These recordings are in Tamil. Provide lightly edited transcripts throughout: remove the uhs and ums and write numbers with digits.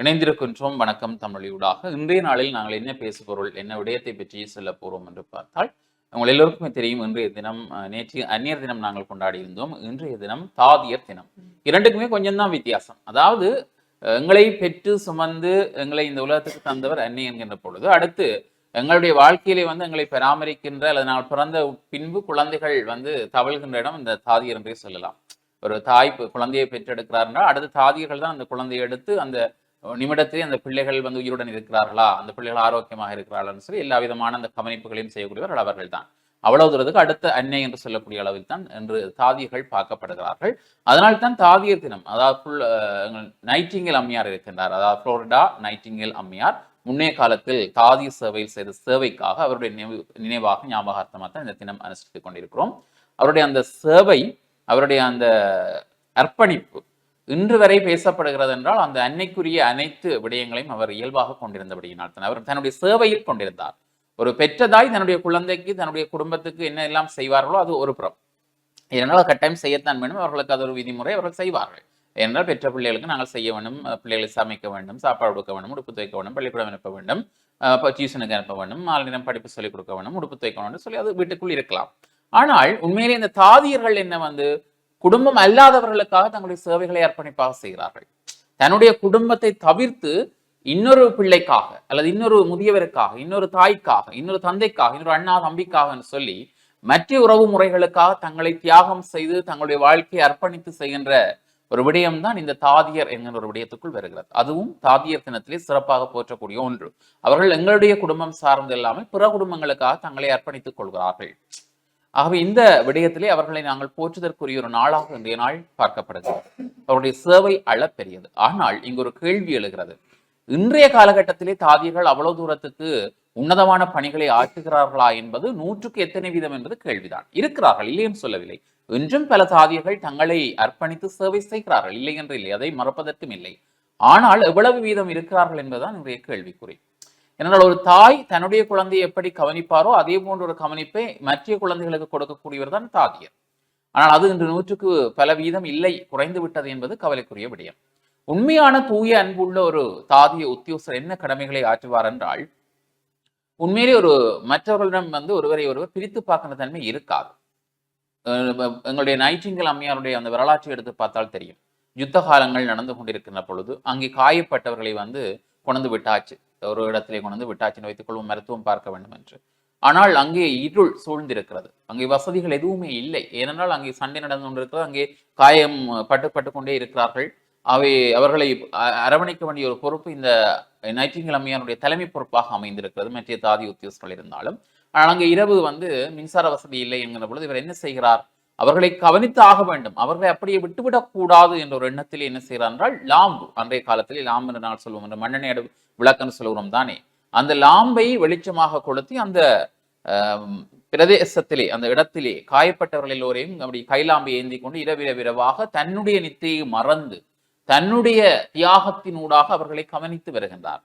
இணைந்திருக்கின்றோம். வணக்கம் தமிழொலியூடாக. இன்றைய நாளில் நாங்கள் என்ன பேசுபொருள், என்ன விடயத்தை பற்றி சொல்ல போறோம் என்று பார்த்தால், உங்கள் எல்லோருக்குமே தெரியும் இன்றைய தினம் நேற்று அந்நியர் தினம் நாங்கள் கொண்டாடி இருந்தோம். இன்றைய தினம் தாதியர் தினம். இரண்டுக்குமே கொஞ்சம் தான் வித்தியாசம். அதாவது எங்களை பெற்று சுமந்து எங்களை இந்த உலகத்துக்கு தந்தவர் அன்னை என்கின்ற பொழுது, அடுத்து எங்களுடைய வாழ்க்கையிலே எங்களை பராமரிக்கின்ற அல்லது நாங்கள் பிறந்த பின்பு குழந்தைகள் தவழ்கின்ற இடம் இந்த தாதியர் என்றே சொல்லலாம். ஒரு தாய் குழந்தையை பெற்றெடுக்கிறார்னா அடுத்த தாதியர்கள் தான் அந்த குழந்தையை எடுத்து அந்த நிமிடத்திலே அந்த பிள்ளைகள் உயிருடன் இருக்கிறார்களா, அந்த பிள்ளைகள் ஆரோக்கியமாக இருக்கிறார்கள்னு சொல்லி எல்லா விதமான அந்த கவனிப்புகளையும் செய்யக்கூடியவர்கள் அவர்கள் தான். அவ்வளவு தூரத்துக்கு அடுத்த அன்னை என்று சொல்லக்கூடிய அளவில் தான் என்று தாதியர்கள் பார்க்கப்படுகிறார்கள். அதனால்தான் தாதியர் தினம், அதாவது நைட்டிங்கேல் அம்மையார் இருக்கின்றார், அதாவது புளோரிடா நைட்டிங்கேல் அம்மையார் முன்னே காலத்தில் தாதிய சேவையில் செய்த சேவைக்காக அவருடைய நினைவாக ஞாபகார்த்தமாக தான் இந்த தினம் அனுஷ்டித்துக் கொண்டிருக்கிறோம். அவருடைய அந்த சேவை, அவருடைய அந்த அர்ப்பணிப்பு இன்று வரை பேசப்படுகிறது என்றால் அந்த அன்னைக்குரிய அனைத்து விடயங்களையும் அவர் இயல்பாக கொண்டிருந்தபடியினால் தான் அவர் தன்னுடைய சேவையில் கொண்டிருந்தார். ஒரு பெற்றதாய் தன்னுடைய குழந்தைக்கு தன்னுடைய குடும்பத்துக்கு என்ன எல்லாம் செய்வார்களோ அது ஒரு புறம். ஏனென்றால் கட்டாயம் செய்யத்தான் வேண்டும், அவர்களுக்கு அது ஒரு விதிமுறை, அவர்கள் செய்வார்கள். ஏனென்றால் பெற்ற பிள்ளைகளுக்கு நாங்கள் செய்ய வேண்டும், பிள்ளைகளை சமைக்க வேண்டும், சாப்பாடு கொடுக்க வேண்டும், உடுப்பு துவைக்க வேண்டும், பள்ளிக்கூடம் அனுப்ப வேண்டும், டியூஷனுக்கு அனுப்ப வேண்டும், மாலை நேரம் படிப்பு சொல்லிக் கொடுக்க வேண்டும், உடுப்பு துவைக்க வேண்டும் சொல்லி அது வீட்டுக்குள் இருக்கலாம். ஆனால் உண்மையிலே இந்த தாதியர்கள் என்ன குடும்பம் அல்லாதவர்களுக்காக தங்களுடைய சேவைகளை அர்ப்பணிப்பாக செய்கிறார்கள். தன்னுடைய குடும்பத்தை தவிர்த்து இன்னொரு பிள்ளைக்காக அல்லது இன்னொரு முதியவருக்காக, இன்னொரு தாய்க்காக, இன்னொரு தந்தைக்காக, இன்னொரு அண்ணா தம்பிக்காக சொல்லி மற்ற உறவு முறைகளுக்காக தங்களை தியாகம் செய்து தங்களுடைய வாழ்க்கையை அர்ப்பணித்து செய்கின்ற ஒரு விடயம்தான் இந்த தாதியர் என்கிற ஒரு விடயத்துக்குள் வருகிறது. அதுவும் தாதியர் தினத்திலே சிறப்பாக போற்றக்கூடிய ஒன்று. அவர்கள் எங்களுடைய குடும்பம் சார்ந்து இல்லாமல் பிற குடும்பங்களுக்காக தங்களை அர்ப்பணித்துக் கொள்கிறார்கள். ஆகவே இந்த விடயத்திலே அவர்களை நாங்கள் போற்றுதற்குரிய ஒரு நாளாக இன்றைய நாள் பார்க்கப்படுகிறது. அவருடைய சேவை அளப்பெரியது. ஆனால் இங்கு ஒரு கேள்வி எழுகிறது. இன்றைய காலகட்டத்திலே தாதியர்கள் அவ்வளவு தூரத்துக்கு உன்னதமான பணிகளை ஆற்றுகிறார்களா என்பது 100க்கு எத்தனை வீதம் என்பது கேள்விதான். இருக்கிறார்கள், இல்லையும் சொல்லவில்லை. இன்றும் பல தாதியர்கள் தங்களை அர்ப்பணித்து சேவை செய்கிறார்கள், இல்லை என்று இல்லை, அதை மறப்பதற்கும் இல்லை. ஆனால் எவ்வளவு வீதம் இருக்கிறார்கள் என்பதுதான் இன்றைய கேள்விக்குறி. ஏனென்றால் ஒரு தாய் தன்னுடைய குழந்தையை எப்படி கவனிப்பாரோ அதே போன்ற ஒரு கவனிப்பை மற்ற குழந்தைகளுக்கு கொடுக்கக்கூடியவர் தான் தாதியர். ஆனால் அது இன்று 100க்கு பல வீதம் இல்லை, குறைந்து விட்டது என்பது கவலைக்குரிய விடயம். உண்மையான தூய அன்புள்ள ஒரு தாதிய உத்தியோகஸ்தர் என்ன கடமைகளை ஆற்றுவார் என்றால், உண்மையிலே ஒரு மற்றவர்களிடம் ஒருவரை ஒருவர் பிரித்து பார்க்கிற தன்மை இருக்காது. எங்களுடைய நைட்டிங்கேல் அம்மையாருடைய அந்த வரலாற்றை எடுத்து பார்த்தால் தெரியும். யுத்த காலங்கள் நடந்து கொண்டிருக்கின்ற பொழுது அங்கே காயப்பட்டவர்களை கொண்டு விட்டாச்சு, ஒரு இடத்திலே கொண்டு விட்டாச்சுன்னு வைத்துக் கொள்வோம், மருத்துவம் பார்க்க வேண்டும் என்று. ஆனால் அங்கே இருள் சூழ்ந்திருக்கிறது, அங்கே வசதிகள் எதுவுமே இல்லை. ஏனென்றால் அங்கே சண்டை நடந்து கொண்டிருக்கிறது, அங்கே காயம் பட்டு கொண்டே இருக்கிறார்கள். அவர்களை அரவணைக்க வேண்டிய ஒரு பொறுப்பு இந்த நைட்டிங்கேல் அம்மையாருடைய தலைமை பொறுப்பாக அமைந்திருக்கிறது, மற்ற தாதி உத்தியோகஸ்தர்கள் இருந்தாலும். ஆனால் அங்கே இரவு மின்சார வசதி இல்லை என்கிற பொழுது இவர் என்ன செய்கிறார்? அவர்களை கவனித்து ஆக வேண்டும், அவர்களை அப்படியே விட்டுவிடக் கூடாது என்ற ஒரு எண்ணத்தில் என்ன செய்கிறார் என்றால், லாம்பு, அன்றைய காலத்திலே லாம்பு என்று நாங்கள் சொல்லுவோம், என்ற மண்ணெண்ணெய் விளக்குன்னு சொல்லுகிறோம் தானே, அந்த லாம்பை வெளிச்சமாக கொளுத்தி அந்த பிரதேசத்திலே, அந்த இடத்திலே காயப்பட்டவர்கள் எல்லோரையும் அப்படி கைலாம்பை ஏந்தி கொண்டு இரவிரவாக தன்னுடைய நித்தையை மறந்து தன்னுடைய தியாகத்தினூடாக அவர்களை கவனித்து வருகின்றார்.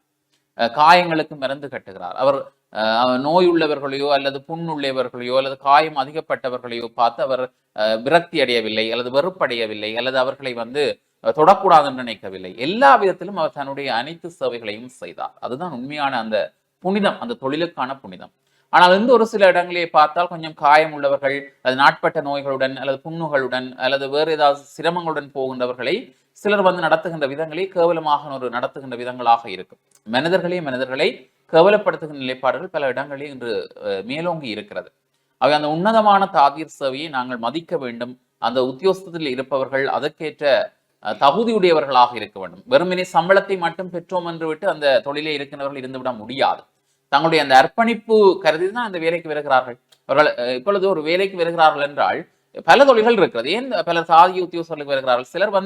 காயங்களுக்கு மருந்து கட்டுகிறார். அவர் நோயுள்ளவர்களையோ அல்லது புண்ணுள்ளவர்களையோ அல்லது காயம் அதிகப்பட்டவர்களையோ பார்த்து அவர் விரக்தி அடையவில்லை அல்லது வெறுப்படையவில்லை அல்லது அவர்களை தொடக்கூடாது என்று நினைக்கவில்லை. எல்லா விதத்திலும் அவர் தன்னுடைய அனைத்து சேவைகளையும் செய்தார். அதுதான் உண்மையான அந்த புனிதம், அந்த தொழிலுக்கான புனிதம். ஆனால் ஒரு சில இடங்களே பார்த்தால் கொஞ்சம் காயம் உள்ளவர்கள் அல்லது நாட்பட்ட நோய்களுடன் அல்லது புண்ணுகளுடன் அல்லது வேறு ஏதாவது சிரமங்களுடன் போகின்றவர்களை சிலர் நடத்துகின்ற விதங்களே கேவலமாக நடத்துகின்ற விதங்களாக இருக்கும். மனிதர்களை கேவலப்படுத்துகின்ற நிலைப்பாடுகள் பல இடங்களே இன்று மேலோங்கி இருக்கிறது. அவை அந்த உன்னதமான தாதியர் சேவையை நாங்கள் மதிக்க வேண்டும். அந்த உத்தியோகத்தில் இருப்பவர்கள் அதற்கேற்ற தகுதியுடையவர்களாக இருக்க வேண்டும். வெறுமனே சம்பளத்தை மட்டும் பெற்றோம் என்று விட்டு அந்த தொழிலே இருக்கின்றவர்கள் இருந்துவிட முடியாது. தங்களுடைய அந்த அர்ப்பணிப்பு கருதி தான் அந்த வேலைக்கு வருகிறார்கள். அவர்கள் இப்பொழுது ஒரு வேலைக்கு வருகிறார்கள் என்றால் பல தொழில்கள் இருக்கிறது. ஏன் பல தாதிய உத்தியோகர்களுக்கு வருகிறார்கள்? சிலர்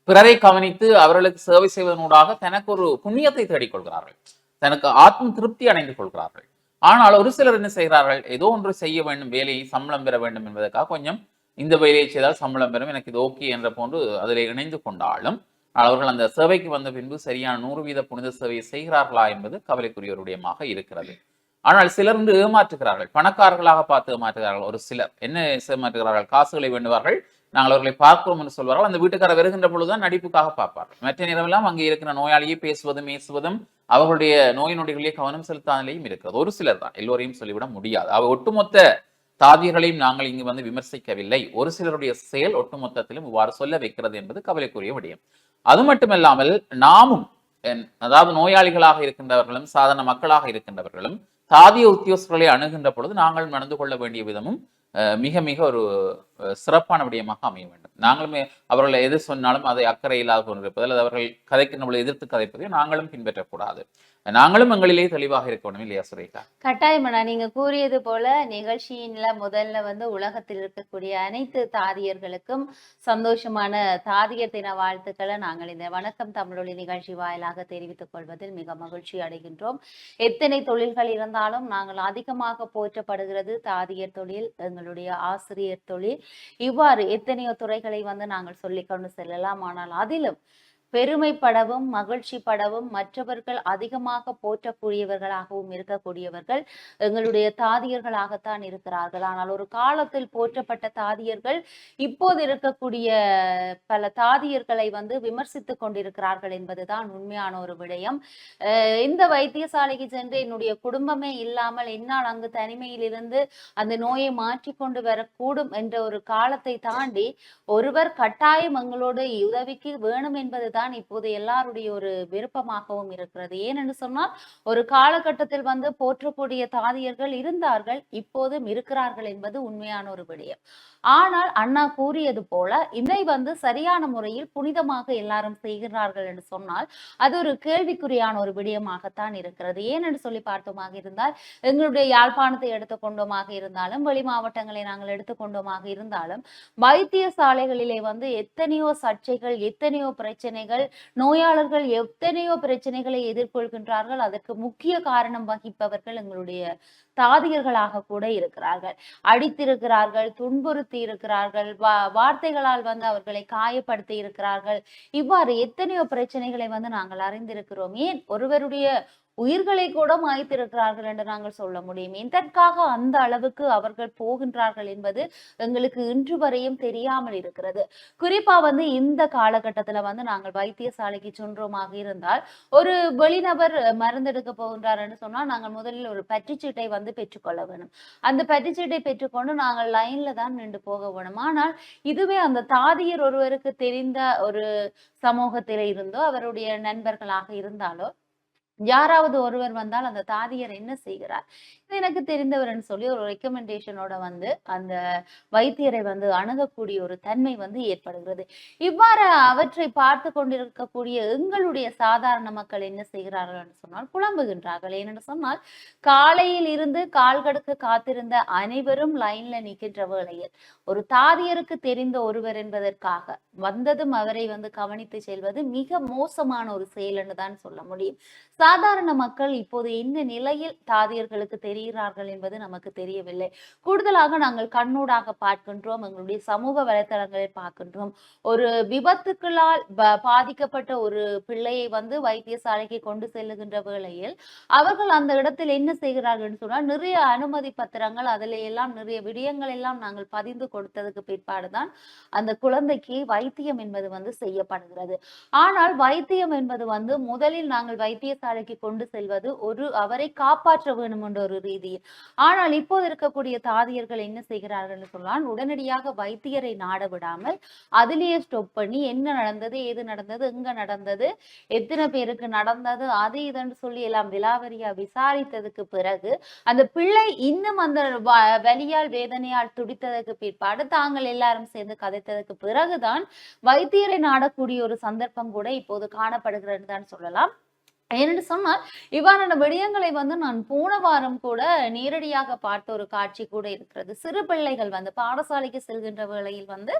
பிறரை கவனித்து அவர்களுக்கு சேவை செய்வதனூடாக தனக்கு ஒரு புண்ணியத்தை தேடிக்கொள்கிறார்கள், தனக்கு ஆத்ம திருப்தி அடைந்து கொள்கிறார்கள். ஆனால் ஒரு சிலர் என்ன செய்கிறார்கள்? ஏதோ ஒன்று செய்ய வேண்டும், வேலையை சம்பளம் பெற வேண்டும் என்பதற்காக கொஞ்சம் இந்த வேலையை செய்தால் சம்பளம் பெறும், எனக்கு இது ஓகே என்ற போன்று அதில் இணைந்து கொண்டாலும் அவர்கள் அந்த சேவைக்கு வந்த பின்பு சரியான 100% புனித சேவையை செய்கிறார்களா என்பது கவலைக்குரிய ஒரு விடயமாக இருக்கிறது. ஆனால் சிலர் ஏமாற்றுகிறார்கள், பணக்காரர்களாக பார்த்து ஏமாற்றுகிறார்கள். ஒரு சிலர் என்ன ஏமாற்றுகிறார்கள்? காசுகளை வேண்டுவார்கள், நாங்கள் அவர்களை பார்க்கிறோம் என்று சொல்வார்கள். அந்த வீட்டுக்காரர் வருகின்ற பொழுதுதான் நடிப்புக்காக பார்ப்பார். மற்ற நேரமெல்லாம் அங்கே இருக்கிற நோயாளியை பேசுவதும் பேசுவதும் அவர்களுடைய நோய் நொடிகளிலே கவனம் செலுத்தாத நிலையும் இருக்கிறது. ஒரு சிலர் தான், எல்லோரையும் சொல்லிவிட முடியாது. ஒட்டுமொத்த தாதியர்களையும் நாங்கள் இங்கு வந்து விமர்சிக்கவில்லை. ஒரு சிலருடைய செயல் ஒட்டுமொத்தத்திலும் இவ்வாறு சொல்ல வைக்கிறது என்பது கவலைக்குரிய விடயம். அது மட்டுமல்லாமல் நாமும், அதாவது நோயாளிகளாக இருக்கின்றவர்களும் சாதாரண மக்களாக இருக்கின்றவர்களும் தாதிய உத்தியோகஸ்தர்களை அணுகின்ற பொழுது நாங்கள் நடந்து கொள்ள வேண்டிய விதமும் மிக மிக ஒரு சிறப்பான விடயமாக அமைய வேண்டும். நாங்களும் அவர்களை எது சொன்னாலும் அதை அக்கறை இல்லாத கொண்டிருப்பது அல்லது அவர்கள் கதைக்கு நம்மளை எதிர்த்து கதைப்பதை நாங்களும் பின்பற்றக்கூடாது. நாங்களும் எங்களிலே தெளிவாக இருக்க வேண்டும் இல்லையா சுரேகா? கட்டாயமா நீங்க கூறியது போல நிகழ்ச்சியின்ல முதல்ல வந்து உலகத்தில் இருக்கக்கூடிய அனைத்து தாதியர்களுக்கும் சந்தோஷமான தாதியர் தின வாழ்த்துக்களை நாங்கள் இந்த வணக்கம் தமிழொலி நிகழ்ச்சி வாயிலாக தெரிவித்துக் கொள்வதில் மிக மகிழ்ச்சி அடைகின்றோம். எத்தனை தொழில்கள் இருந்தாலும் நாங்கள் அதிகமாக போற்றப்படுகிறது தாதியர் தொழில், எங்களுடைய ஆசிரியர் தொழில், இவ்வாறு எத்தனையோ துறைகளை வந்து நாங்கள் சொல்லிக்கொண்டு செல்லலாம். ஆனால் அதிலும் பெருமைப்படவும் மகிழ்ச்சி படவும் மற்றவர்கள் அதிகமாக போற்றக்கூடியவர்களாகவும் இருக்கக்கூடியவர்கள் எங்களுடைய தாதியர்களாகத்தான் இருக்கிறார்கள். ஆனால் ஒரு காலத்தில் போற்றப்பட்ட தாதியர்கள் இப்போது இருக்கக்கூடிய பல தாதியர்களை வந்து விமர்சித்துக் கொண்டிருக்கிறார்கள் என்பதுதான் உண்மையான ஒரு விடயம். இந்த வைத்தியசாலைக்கு சென்று என்னுடைய குடும்பமே இல்லாமல் என்னால் அங்கு தனிமையில் இருந்து அந்த நோயை மாற்றிக்கொண்டு வரக்கூடும் என்ற ஒரு காலத்தை தாண்டி ஒருவர் கட்டாயம் எங்களோடு உதவிக்கு வேணும் என்பதுதான் இப்போது எல்லாருடைய ஒரு விருப்பமாகவும் இருக்கிறது. ஏனென்று சொன்னால் ஒரு காலகட்டத்தில் வந்து போற்றக்கூடிய தாதியர்கள் இருந்தார்கள், இப்போதும் இருக்கிறார்கள் என்பது உண்மையான ஒரு விடயம். ஆனால் அண்ணா கூறியது போல இதை வந்து சரியான முறையில் புனிதமாக எல்லாரும் செய்கிறார்கள் என்று சொன்னால் அது ஒரு கேள்விக்குறியான ஒரு விடயமாகத்தான் இருக்கிறது. ஏனென்று சொல்லி பார்த்தோமாக இருந்தால் எங்களுடைய யாழ்ப்பாணத்தை எடுத்துக்கொண்டோமாக இருந்தாலும் வெளி மாவட்டங்களை நாங்கள் எடுத்துக்கொண்டோமாக இருந்தாலும் வைத்தியசாலைகளிலே வந்து எத்தனையோ சர்ச்சைகள், எத்தனையோ பிரச்சனைகள், நோயாளர்கள் எத்தனையோ பிரச்சனைகளை எதிர்கொள்கின்றார்கள். அதற்கு முக்கிய காரணம் வகிப்பவர்கள் எங்களுடைய தாதியர்களாக கூட இருக்கிறார்கள். அடித்திருக்கிறார்கள், துன்புறுத்தி இருக்கிறார்கள், வார்த்தைகளால் வந்து அவர்களை காயப்படுத்தி இருக்கிறார்கள். இவ்வாறு எத்தனையோ பிரச்சனைகளை வந்து நாங்கள் அறிந்திருக்கிறோம். ஏன் ஒருவருடைய உயிர்களை கூட மாய்த்திருக்கிறார்கள் என்று நாங்கள் சொல்ல முடியும். இதற்காக அந்த அளவுக்கு அவர்கள் போகின்றார்கள் என்பது எங்களுக்கு இன்று வரையும் தெரியாமல் இருக்கிறது. குறிப்பா வந்து இந்த காலகட்டத்துல வந்து நாங்கள் வைத்தியசாலைக்கு சென்றோமாக இருந்தால் ஒரு வெளிநபர் மருந்தெடுக்க போகின்றார் என்று சொன்னால் நாங்கள் முதலில் ஒரு பற்றுச்சீட்டை வந்து பெற்றுக்கொள்ள வேணும். அந்த பற்றுச்சீட்டை பெற்றுக்கொண்டு நாங்கள் லைன்ல தான் நின்று போக வேணும். ஆனால் இதுவே அந்த தாதியர் ஒருவருக்கு தெரிந்த ஒரு சமூகத்தில இருந்தோ அவருடைய நண்பர்களாக இருந்தாலோ யாராவது ஒருவர் வந்தால் அந்த தாதியர் என்ன செய்கிறார், இது எனக்கு தெரிந்தவர்னு சொல்லி ஒரு ரெக்கமெண்டேஷனோட வந்து அந்த வைத்தியரை வந்து அணுகக்கூடிய ஒரு தன்மை வந்து ஏற்படுகிறது. இவ்வாறு அவற்றை பார்த்து கொண்டிருக்கக்கூடிய எங்களுடைய சாதாரண மக்கள் என்ன செய்கிறார்கள் என்று சொன்னால் புலம்புகின்றார்கள். ஏனென்று சொன்னால் காலையில் இருந்து கால் கடுக்க காத்திருந்த அனைவரும் லைன்ல நிற்கின்ற வேளையில் ஒரு தாதியருக்கு தெரிந்த ஒருவர் என்பதற்காக வந்ததும் அவரை வந்து கவனித்து செல்வது மிக மோசமான ஒரு செயல் என்று தான் சொல்ல முடியும். சாதாரண மக்கள் இப்போது என்ன நிலையில் தாதியர்களுக்கு தெரிகிறார்கள் என்பது நமக்கு தெரியவில்லை. கூடுதலாக நாங்கள் கண்ணூடாக பார்க்கின்றோம், எங்களுடைய சமூக வலைத்தளங்களில் பார்க்கின்றோம். ஒரு விபத்துக்களால் பாதிக்கப்பட்ட ஒரு பிள்ளையை வந்து வைத்தியசாலைக்கு கொண்டு செல்லுகின்ற வேளையில் அவர்கள் அந்த இடத்தில் என்ன செய்கிறார்கள் சொன்னால் நிறைய அனுமதி பத்திரங்கள் அதில் எல்லாம் நிறைய விடயங்கள் எல்லாம் நாங்கள் பதிந்து கொடுத்ததுக்கு பிற்பாடுதான் அந்த குழந்தைக்கு வைத்தியம் என்பது வந்து செய்யப்படுகிறது. ஆனால் வைத்தியம் என்பது வந்து முதலில் நாங்கள் வைத்தியசாலைக்கு கொண்டு செல்வது ஒரு அவரை காப்பாற்ற வேண்டும் என்ற ஒரு ரீதியில். ஆனால் இப்போது இருக்கக்கூடிய தாதியர்கள் என்ன செய்கிறார்கள் சொன்னால் உடனடியாக வைத்தியரை நாட விடாமல் அதிலேயே ஸ்டாப் பண்ணி என்ன நடந்தது, ஏது நடந்தது, எங்க நடந்தது, எத்தனை பேருக்கு நடந்தது, அது இதுன்னு சொல்லி எல்லாம் விலாவரியா விசாரித்ததுக்கு பிறகு அந்த பிள்ளை இன்னும் அந்த வலியால் வேதனையால் துடித்ததற்கு பிற்பாடு தாங்கள் எல்லாரும் சேர்ந்து கதைத்ததுக்கு பிறகுதான் வைத்தியரை நாடக்கூடிய ஒரு சந்தர்ப்பம் கூட இப்போது காணப்படுகிறது தான் சொல்லலாம். ஏனென்று சொன்னால் இவ்வாறான விடயங்களை வந்து நான் போன வாரம் கூட நேரடியாக பார்த்த ஒரு காட்சி கூட இருக்கிறது. சிறு பிள்ளைகள் வந்து பாடசாலைக்கு செல்கின்ற வேளையில் வந்து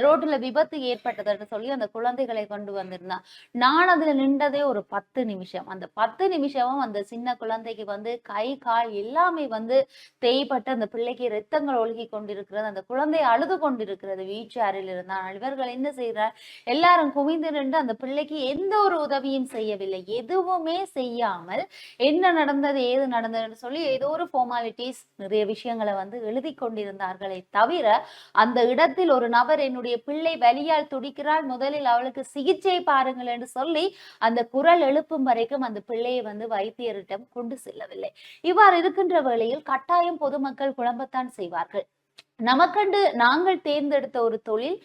ரோட்ல விபத்து ஏற்பட்டதுன்னு சொல்லி அந்த குழந்தைகளை கொண்டு வந்திருந்தான். நான் அதுல நின்றதே ஒரு 10 நிமிஷம். அந்த 10 நிமிஷமும் அந்த சின்ன குழந்தைக்கு வந்து கை கால் எல்லாமே வந்து தேய்பட்டு அந்த பிள்ளைக்கு இரத்தங்கள் ஒழுகி கொண்டிருக்கிறது. அந்த குழந்தை அழுது கொண்டிருக்கிறது வீல் சேரில் இருந்தால். இவர்கள் என்ன செய்கிறார், எல்லாரும் குவிந்து நின்று அந்த பிள்ளைக்கு எந்த ஒரு உதவியும் செய்யவில்லை. எதுவுமே செய்யாமல் என்ன நடந்தது ஏது நடந்ததுன்னு சொல்லி ஏதோ ஒரு ஃபார்மாலிட்டிஸ் நிறைய விஷயங்களை வந்து எழுதி கொண்டிருந்தார்களே தவிர, அந்த இடத்தில் ஒரு நபர் என்னுடைய பிள்ளை வலியால் துடிக்கிறாள், முதலில் அவளுக்கு சிகிச்சை பாருங்கள் என்று சொல்லி அந்த குரல் எழுப்பும் வரைக்கும் அந்த பிள்ளையை வந்து வைத்தியரிடம் கொண்டு செல்லவில்லை. இவ்வாறு இருக்கின்ற வேளையில் கட்டாயம் பொதுமக்கள் குழம்பத்தான் செய்வார்கள். நமக்கண்டு நாங்கள் தேர்ந்தெடுத்த ஒரு தொழில்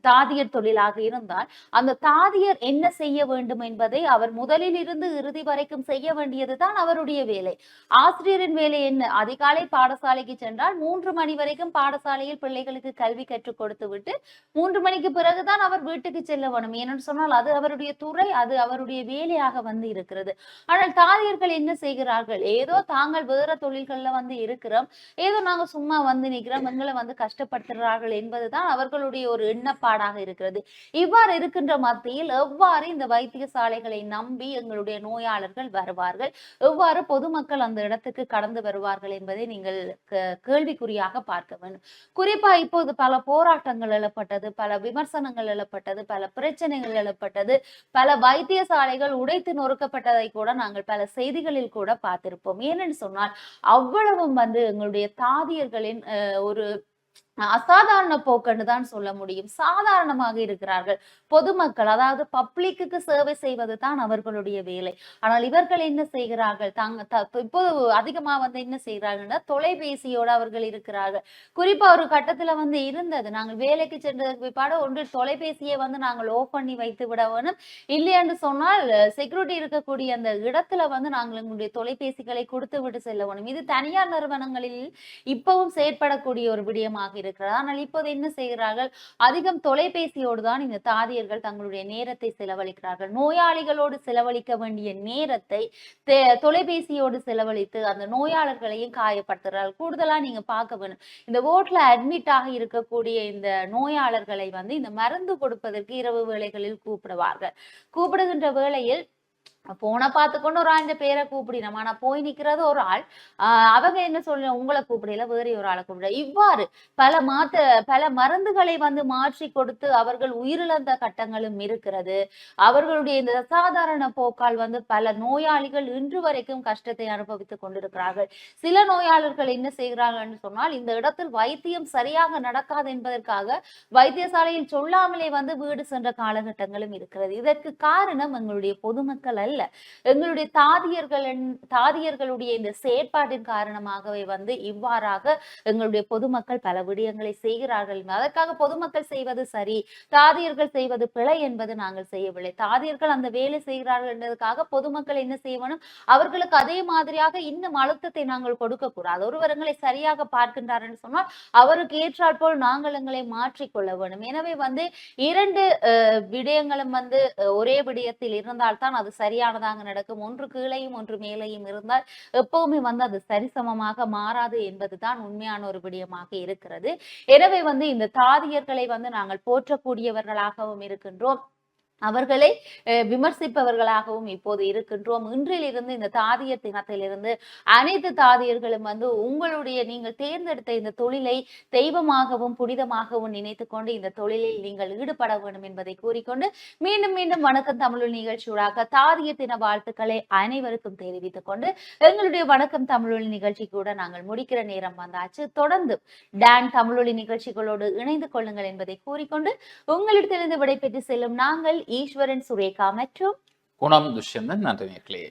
தாதியர் தொழிலாக இருந்தால் அந்த தாதியர் என்ன செய்ய வேண்டும் என்பதை அவர் முதலில் இருந்து இறுதி வரைக்கும் செய்ய வேண்டியதுதான் அவருடைய வேலை. ஆசிரியரின் வேலை என்ன? அதிகாலை பாடசாலைக்கு சென்றால் 3 மணி வரைக்கும் பாடசாலையில் பிள்ளைகளுக்கு கல்வி கற்றுக் கொடுத்து விட்டு 3 மணிக்கு பிறகுதான் அவர் வீட்டுக்கு செல்ல வேணும். ஏனென்று சொன்னால் அது அவருடைய துறை, அது அவருடைய வேலையாக வந்து இருக்கிறது. ஆனால் தாதியர்கள் என்ன செய்கிறார்கள்? ஏதோ தாங்கள் வேற தொழில்கள்ல வந்து இருக்கிறோம், ஏதோ நாங்க சும்மா வந்து நிக்கிறோம், எங்களை வந்து கஷ்டப்படுத்துகிறார்கள் என்பதுதான் அவர்களுடைய ஒரு எண்ணப்பாடாக இருக்கிறது. இவ்வாறு இருக்கின்ற மத்தியில் எவ்வாறு இந்த வைத்தியசாலைகளை நம்பி எங்களுடைய நோயாளர்கள் வருவார்கள், எவ்வாறு பொதுமக்கள் அந்த இடத்துக்கு கடந்து வருவார்கள் என்பதை நீங்கள் கேள்விக்குறியாக பார்க்க வேண்டும். குறிப்பா இப்போது பல போராட்டங்கள் எழப்பட்டது, பல விமர்சனங்கள் எழப்பட்டது, பல பிரச்சனைகள் எழப்பட்டது, பல வைத்தியசாலைகள் உடைத்து நொறுக்கப்பட்டதை கூட நாங்கள் பல செய்திகளில் கூட பார்த்திருப்போம். ஏனென்று சொன்னால் அவ்வளவும் வந்து எங்களுடைய தாதியர்களின் ஒரு அசாதாரண போக்குன்னு தான் சொல்ல முடியும். சாதாரணமாக இருக்கிறார்கள். பொதுமக்கள், அதாவது பப்ளிக்கு சேவை செய்வது தான் அவர்களுடைய வேலை. ஆனால் இவர்கள் என்ன செய்கிறார்கள்? இப்போ அதிகமா வந்து என்ன செய்கிறாங்கன்னா தொலைபேசியோடு அவர்கள் இருக்கிறார்கள். குறிப்பா ஒரு கட்டத்துல வந்து இருந்தது, நாங்கள் வேலைக்கு சென்றதுக்கு பிற்பாடு ஒன்று தொலைபேசியை வந்து நாங்கள் ஓப் பண்ணி வைத்து விட வேணும், இல்லையென்று சொன்னால் செக்யூரிட்டி இருக்கக்கூடிய அந்த இடத்துல வந்து நாங்கள் எங்களுடைய தொலைபேசிகளை கொடுத்து விட்டு செல்ல வேணும். இது தனியார் நிறுவனங்களில் இப்பவும் செயற்படக்கூடிய ஒரு விடயமாக இருக்கிறது. ஆனால் இப்போது என்ன செய்கிறார்கள்? அதிகம் தொலைபேசியோடு தான் இந்த தாதியர்கள் தங்களுடைய நேரத்தை செலவழிக்கிறார்கள். நோயாளிகளோடு செலவழிக்க வேண்டிய நேரத்தை தொலைபேசியோடு செலவழித்து அந்த நோயாளர்களையும் காயப்படுத்துகிறார்கள். கூடுதலா நீங்க பார்க்க வேணும், இந்த ஓட்ல அட்மிட் ஆகி இருக்கக்கூடிய இந்த நோயாளர்களை வந்து இந்த மருந்து கொடுப்பதற்கு இரவு வேளைகளில் கூப்பிடுகின்ற வேளையில் போனை பார்த்துக்கொண்டு ஒரு ஆள் பேரை கூப்பிடினோம், ஆனா போய் நிக்கிறது ஒரு ஆள். அவங்க என்ன சொல்ல, உங்களை கூப்பிடல வேற ஒரு ஆளை கூப்பிட. இவ்வாறு பல மருந்துகளை வந்து மாற்றி கொடுத்து அவர்கள் உயிரிழந்த கட்டங்களும் இருக்கிறது. அவர்களுடைய இந்த அசாதாரண போக்கால் வந்து பல நோயாளிகள் இன்று வரைக்கும் கஷ்டத்தை அனுபவித்துக் கொண்டிருக்கிறார்கள். சில நோயாளர்கள் என்ன செய்கிறார்கள் சொன்னால், இந்த இடத்தில் வைத்தியம் சரியாக நடக்காது என்பதற்காக வைத்தியசாலையில் சொல்லாமலே வந்து வீடு சென்ற காலகட்டங்களும் இருக்கிறது. இதற்கு காரணம் எங்களுடைய பொதுமக்கள் அல்ல, எங்களுடைய தாதியர்களுடைய இந்த செயற்பாட்டின் காரணமாகவே வந்து இவ்வாறாக எங்களுடைய பொதுமக்கள் பல விடயங்களை செய்கிறார்கள். அதற்காக பொதுமக்கள் செய்வது சரி, தாதியர்கள் செய்வது பிழை என்பது நாங்கள் செய்யவில்லை. தாதியர்கள் அந்த வேலை செய்கிறார்கள் என்பதற்காக பொதுமக்கள் என்ன செய்யணும்? அவர்களுக்கு அதே மாதிரியாக இன்னும் அழுத்தத்தை நாங்கள் கொடுக்க கூடாது. ஒருவர் எங்களை சரியாக பார்க்கின்றார் என்று சொன்னால் அவருக்கு ஏற்றாற் போல் நாங்கள் எங்களை மாற்றிக்கொள்ள வேண்டும். எனவே வந்து 2 விடயங்களும் வந்து ஒரே விடயத்தில் இருந்தால்தான் அது சரியானதாக நடக்கும். ஒன்று கீழையும் ஒன்று மேலையும் இருந்தால் எப்பவுமே வந்து அது சரிசமமாக மாறாது என்பதுதான் உண்மையான ஒரு விடயமாக இருக்கிறது. எனவே வந்து இந்த தாதியர்களை வந்து நாங்கள் போற்றக்கூடியவர்களாகவும் இருக்கின்றோம், அவர்களை விமர்சிப்பவர்களாகவும் இப்போது இருக்கின்றோம். இன்றிலிருந்து இந்த தாதியர் தினத்திலிருந்து அனைத்து தாதியர்களும் வந்து உங்களுடைய நீங்கள் தேர்ந்தெடுத்த இந்த தொழிலை தெய்வமாகவும் புனிதமாகவும் நினைத்துக் கொண்டு இந்த தொழிலில் நீங்கள் ஈடுபட வேண்டும் என்பதை கூறிக்கொண்டு மீண்டும் வணக்கம் தமிழொலி நிகழ்ச்சியூடாக தாதியர் தின வாழ்த்துக்களை அனைவருக்கும் தெரிவித்துக் கொண்டு எங்களுடைய வணக்கம் தமிழொலி நிகழ்ச்சி கூட நாங்கள் முடிக்கிற நேரம் வந்தாச்சு. தொடர்ந்து டான் தமிழொலி நிகழ்ச்சிகளோடு இணைந்து கொள்ளுங்கள் என்பதை கூறிக்கொண்டு உங்களிடத்திலிருந்து விடைபெற்று செல்லும் நாங்கள் ஈஸ்வரன், சுரேகா மற்றும் குணம் துஷ்யந்தன். நன்றி நேர்களே.